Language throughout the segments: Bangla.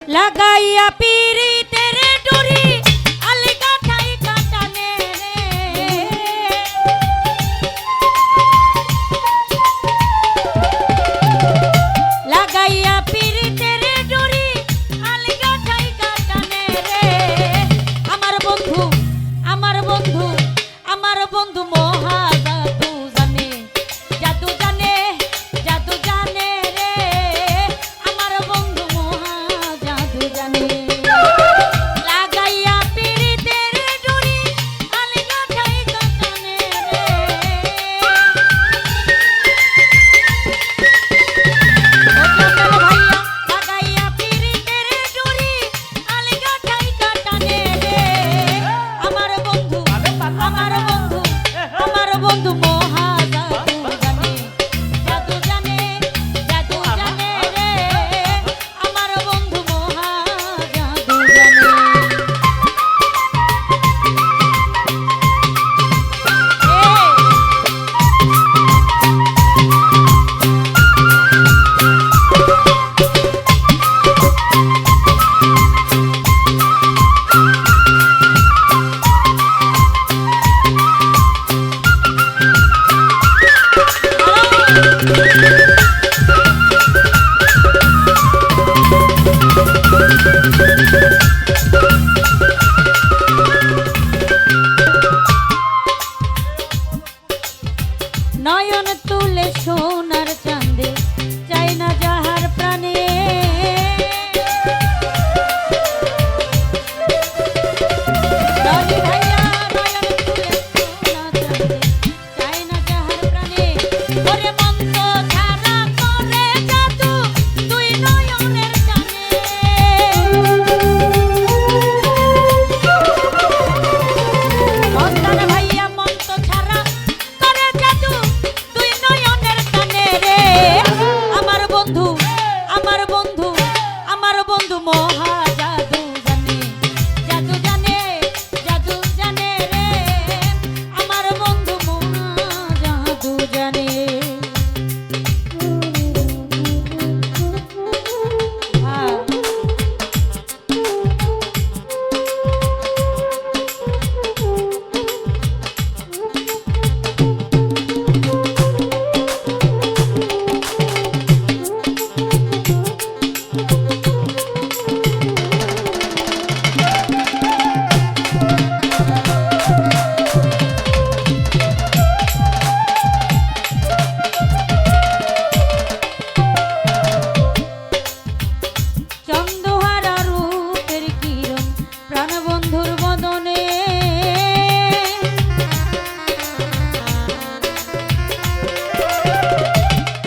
লাগাইয়া পিরিতের ডুরি আলগা ঠাই কাটানে রে লাগাইয়া পিরিতের ডুরি আলগা ঠাই কাটানে রে আমার বন্ধু আমার বন্ধু আমার বন্ধু মহা জাদু জানে জাদু জানে রে আমার বন্ধু মহা জাদু জানে লাগাইয়া পিরিতের ডুরি আলগা ঠাই কাটানে রে ও চন্দন ভাইয়া লাগাইয়া পিরিতের ডুরি আলগা ঠাই কাটানে রে আমার বন্ধু আমার বন্ধু আমার বন্ধু মহা জাদু জানে জাদু জানে রে আমার বন্ধু মহা জাদু জানে নয়ন তুলে সোনার চাঁদে চাই না যাহার প্রাণে ভাইয়া নয়ন তুলে সোনার চাঁদে চাই না যাহার প্রাণে ওরে মন্ত্র ছাড়া করে জাদু তুই নয়নের টানে মস্তান ভাইয়া মন্ত্র ছাড়া করে জাদু তুই নয়নের টানে রে আমার বন্ধু আমার বন্ধু আমার বন্ধু মহা জাদু জানে জাদু জানে রে আমার বন্ধু মহা জাদু জানে চন্দ্রহারা রূপের কিরণ প্রাণবন্ধুর বদনে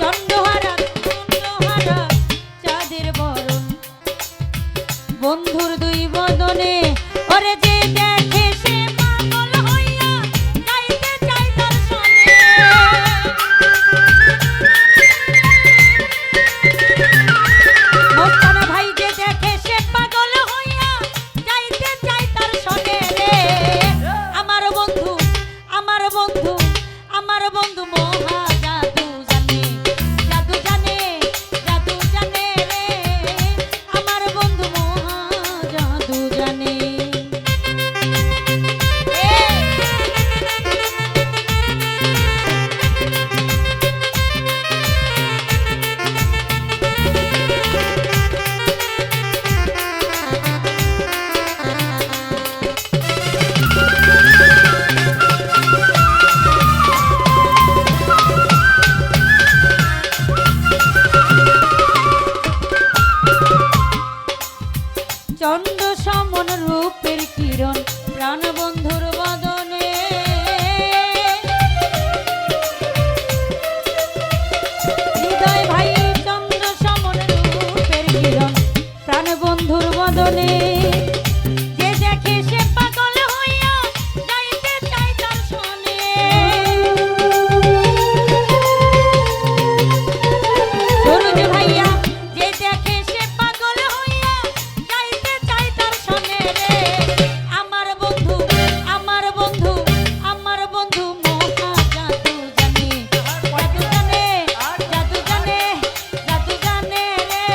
চন্দ্রহারা চাঁদের বরণ বন্ধুর দুই বদনে ওরে যে দেখে সে পাগল হইয়া গাইতে চায় দর্শনে মস্তান ভাই যে দেখে সে পাগল হইয়া যাইতে চায় তার সনে রে আমার বন্ধু আমার বন্ধু আমার বন্ধু মহা জাদু জানে জাদু জানে রে আমার বন্ধু মহা জাদু জানে চন্দ্র সমন রূপের কিরণ প্রাণবন্ধুর বদনে হৃদয় ভাই চন্দ্র সমন রূপের কিরণ প্রাণবন্ধুর বদনে যে দেখে সে পাগল হইয়া যাইতে চায় তার সনে সরোজ ভাইয়া যে দেখে সে পাগল হইয়া যাইতে চায় তার সনে রে আমার বন্ধু আমার বন্ধু আমার বন্ধু মহা জাদু জানে জাদু জানে জাদু জানে রে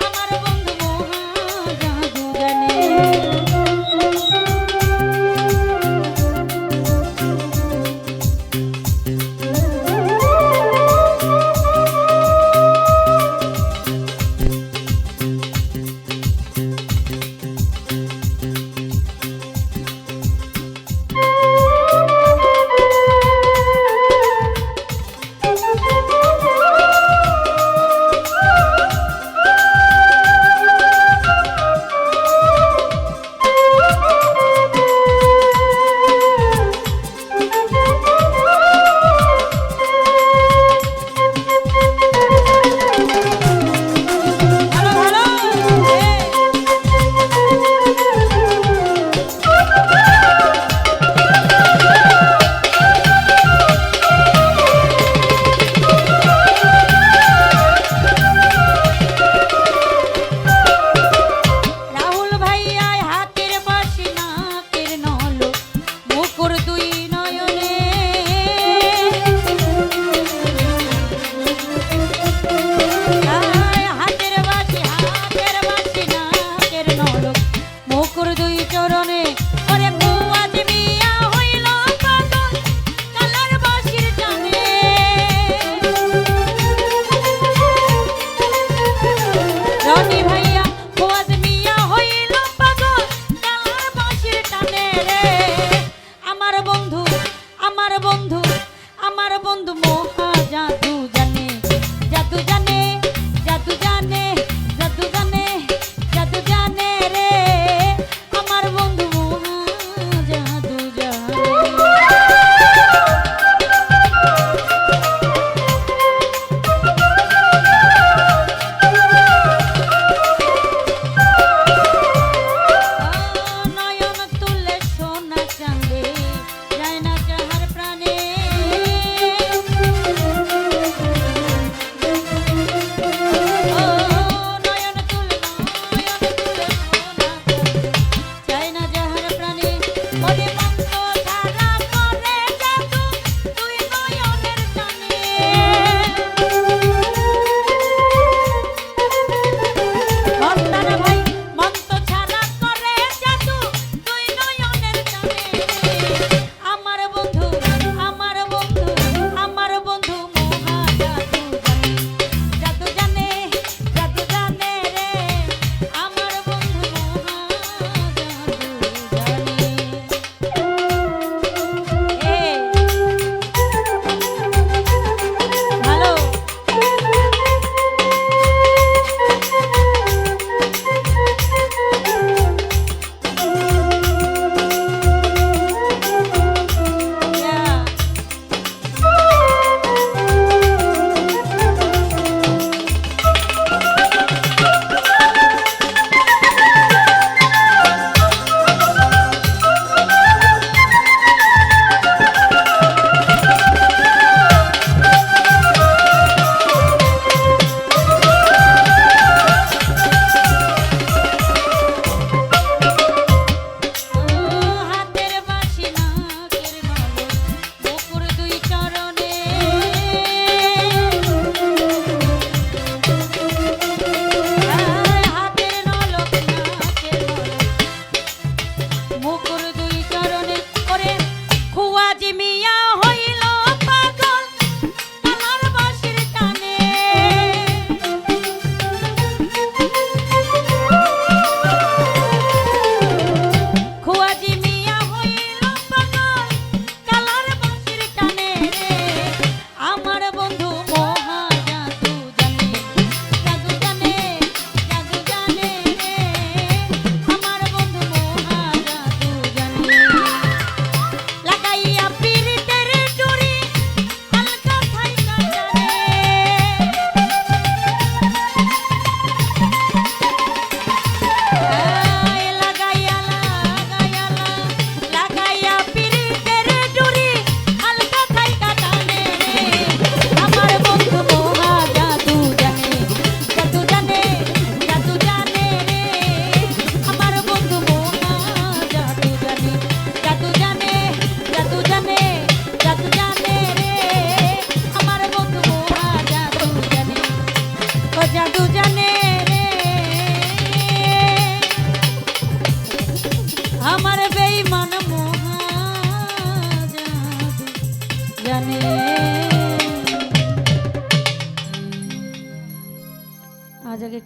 আমার বন্ধু মহা আমার বেঈমান মহা জানে আজ আগে